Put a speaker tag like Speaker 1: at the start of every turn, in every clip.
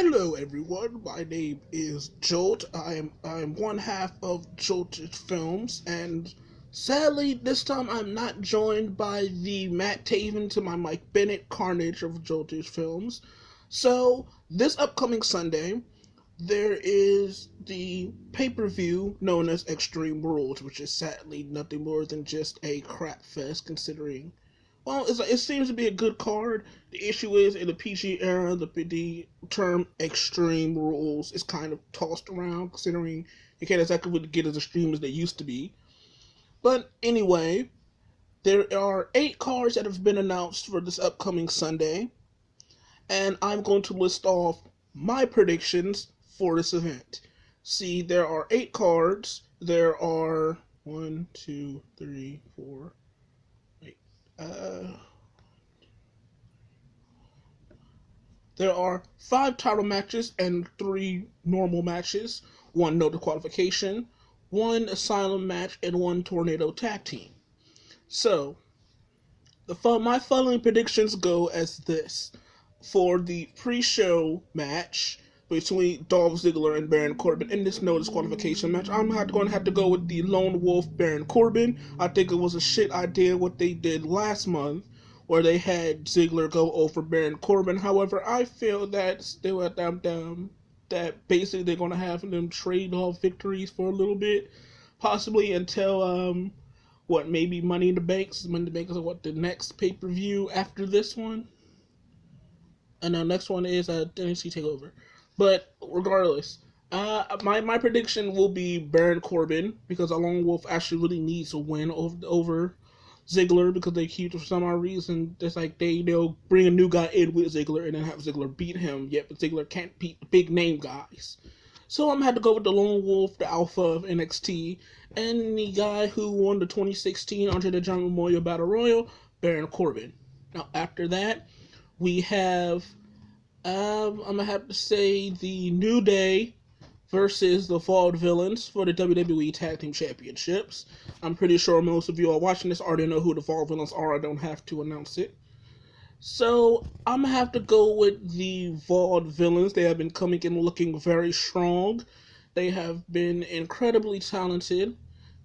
Speaker 1: Hello, everyone. My name is Jolt. I'm one half of Jolted Films, and sadly, this time I'm not joined by the Matt Taven to my Mike Bennett carnage of Jolted Films. So this upcoming Sunday, there is the pay-per-view known as Extreme Rules, which is sadly nothing more than just a crap fest, considering it seems to be a good card. The issue is, in the PG era, the term Extreme Rules is kind of tossed around, considering you can't exactly really get as extreme as they used to be. But anyway, there are 8 cards that have been announced for this upcoming Sunday, and I'm going to list off my predictions for this event. See, there are 8 cards. There are 1, 2, 3, 4. There are 5 title matches and 3 normal matches, 1 no disqualification, 1 asylum match, and 1 tornado tag team. So, my following predictions go as this. For the pre-show match between Dolph Ziggler and Baron Corbin in this no disqualification match, I'm going to have to go with the Lone Wolf Baron Corbin. I think it was a shit idea what they did last month, where they had Ziggler go over Baron Corbin. However, I feel that still at that basically they're going to have them trade off victories for a little bit, possibly until maybe Money in the Bank. Money in the Bank is the next pay-per-view after this one. And the next one is NXT TakeOver. But regardless, my prediction will be Baron Corbin, because Lone Wolf actually really needs a win over Ziggler, because they keep, for some odd reason, it's like they'll bring a new guy in with Ziggler and then have Ziggler beat him, yet but Ziggler can't beat the big name guys. So I'm going to have to go with the Lone Wolf, the alpha of NXT, and the guy who won the 2016 Andre the Giant Memorial Battle Royal, Baron Corbin. Now after that, we have, I'm going to have to say, the New Day versus the Vaudevillains for the WWE Tag Team Championships. I'm pretty sure most of you are watching this already know who the Vaudevillains are. I don't have to announce it. So, I'm going to have to go with the Vaudevillains. They have been coming in looking very strong. They have been incredibly talented.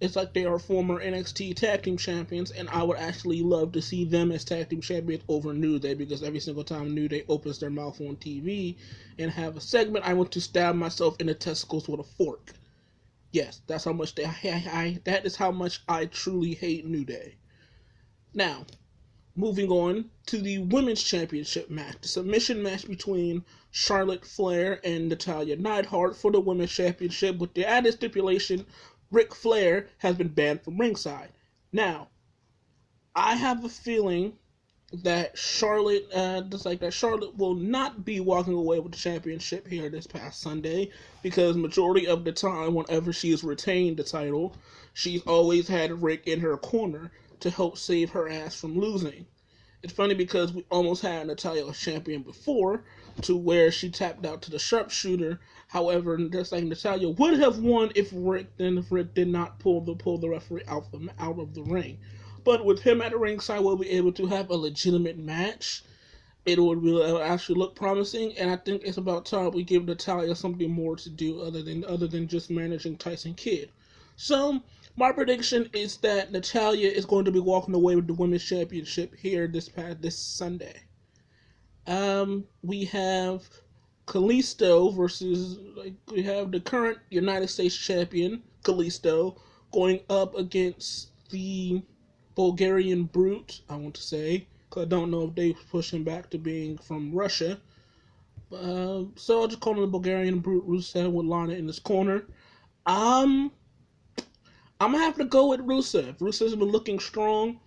Speaker 1: It's like they are former NXT Tag Team Champions, and I would actually love to see them as Tag Team Champions over New Day, because every single time New Day opens their mouth on TV and have a segment, I want to stab myself in the testicles with a fork. Yes, that's how much that is how much I truly hate New Day. Now, moving on to the Women's Championship match, the submission match between Charlotte Flair and Natalya Neidhart for the Women's Championship, with the added stipulation Ric Flair has been banned from ringside. Now, I have a feeling that Charlotte will not be walking away with the championship here this past Sunday, because majority of the time, whenever she has retained the title, she's always had Ric in her corner to help save her ass from losing. It's funny because we almost had Natalya as champion before, to where she tapped out to the sharpshooter. However, just like Natalya would have won if Ric did not pull the referee out of the ring. But with him at the ringside, we'll be able to have a legitimate match. It will actually look promising, and I think it's about time we give Natalya something more to do other than just managing Tyson Kidd. So, my prediction is that Natalya is going to be walking away with the Women's Championship here this Sunday. We have Kalisto versus, we have the current United States champion, Kalisto, going up against the Bulgarian Brute, I want to say, because I don't know if they push him back to being from Russia. So I'll just call him the Bulgarian Brute, Rusev, with Lana in his corner. I'm going to have to go with Rusev. Rusev's been looking strong.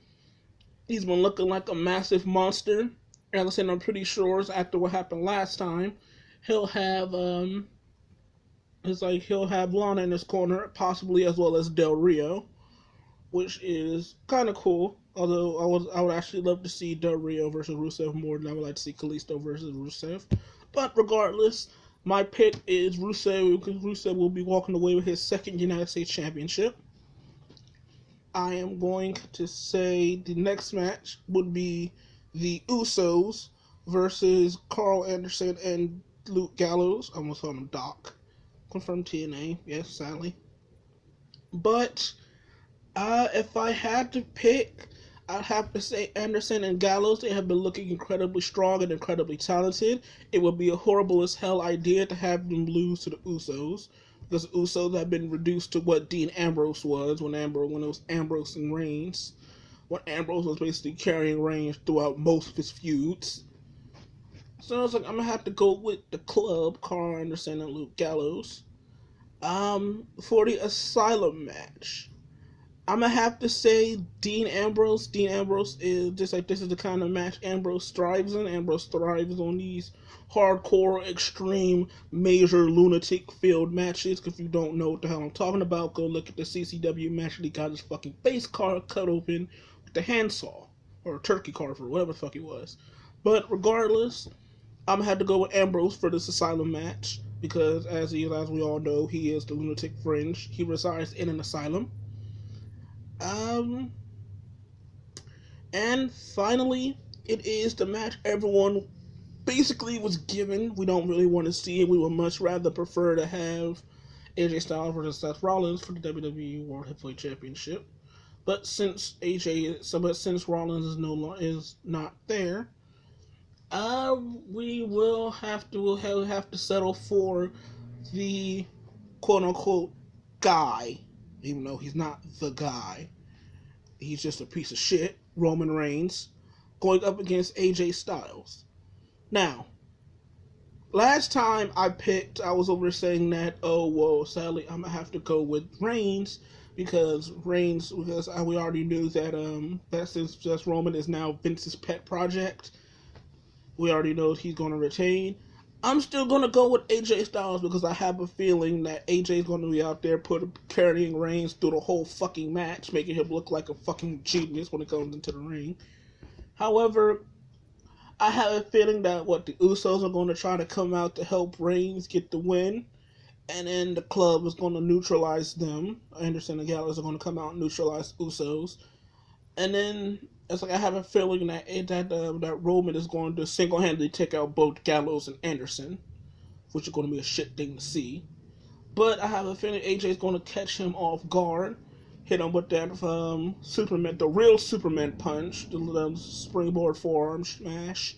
Speaker 1: He's been looking like a massive monster. And like I said, I'm pretty sure after what happened last time, he'll have Lana in his corner, possibly as well as Del Rio, which is kind of cool. Although I would actually love to see Del Rio versus Rusev more than I would like to see Kalisto versus Rusev. But regardless, my pick is Rusev, because Rusev will be walking away with his second United States Championship. I am going to say the next match would be the Usos versus Carl Anderson and Luke Gallows. I almost called him Doc. Confirmed TNA. Yes, sadly. But if I had to pick, I'd have to say Anderson and Gallows. They have been looking incredibly strong and incredibly talented. It would be a horrible as hell idea to have them lose to the Usos, because the Usos have been reduced to what Dean Ambrose was when it was Ambrose and Reigns. When Ambrose was basically carrying Reigns throughout most of his feuds. So I was like, I'm gonna have to go with the club, Carl Anderson and Luke Gallows. For the Asylum match, I'm gonna have to say Dean Ambrose. Dean Ambrose is just like, this is the kind of match Ambrose thrives in. Ambrose thrives on these hardcore, extreme, major lunatic filled matches. If you don't know what the hell I'm talking about, go look at the CCW match. He got his fucking face cut open with the handsaw or turkey carver, whatever the fuck it was. But regardless, I'm gonna have to go with Ambrose for this Asylum match because, as we all know, he is the lunatic fringe. He resides in an asylum. And finally, it is the match everyone basically was given. We don't really want to see it. We would much rather prefer to have AJ Styles versus Seth Rollins for the WWE World Heavyweight Championship. But since Rollins is not there, we'll have to settle for the quote unquote guy, even though he's not the guy. He's just a piece of shit, Roman Reigns, going up against AJ Styles. Now, last time I was over saying that, sadly, I'm going to have to go with Reigns, because we already knew that since Roman is now Vince's pet project, we already know he's going to retain. I'm still going to go with AJ Styles because I have a feeling that AJ is going to be out there carrying Reigns through the whole fucking match, making him look like a fucking genius when he comes into the ring. However, I have a feeling that the Usos are going to try to come out to help Reigns get the win, and then the club is going to neutralize them. Anderson and Gallows are going to come out and neutralize Usos. And then it's like I have a feeling that Roman is going to single-handedly take out both Gallows and Anderson, which is going to be a shit thing to see. But I have a feeling AJ is going to catch him off guard, hit him with that the real Superman punch, the springboard forearm smash,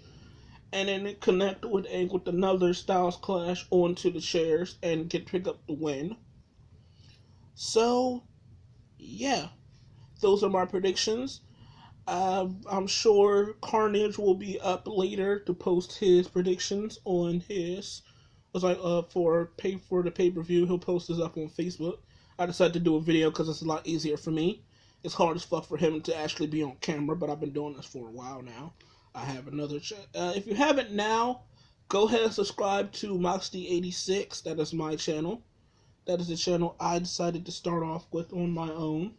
Speaker 1: and then connect with another Styles Clash onto the chairs and pick up the win. So, yeah. Those are my predictions. I'm sure Carnage will be up later to post his predictions on his. For the pay-per-view, he'll post this up on Facebook. I decided to do a video because it's a lot easier for me. It's hard as fuck for him to actually be on camera, but I've been doing this for a while now. I have another if you haven't now, go ahead and subscribe to Moxley86. That is my channel. That is the channel I decided to start off with on my own.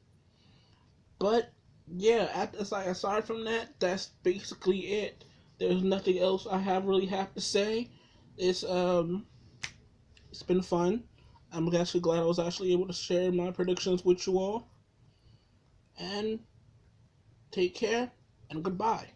Speaker 1: But yeah, aside from that, that's basically it. There's nothing else I really have to say. It's been fun. I'm actually glad I was actually able to share my predictions with you all. And take care and goodbye.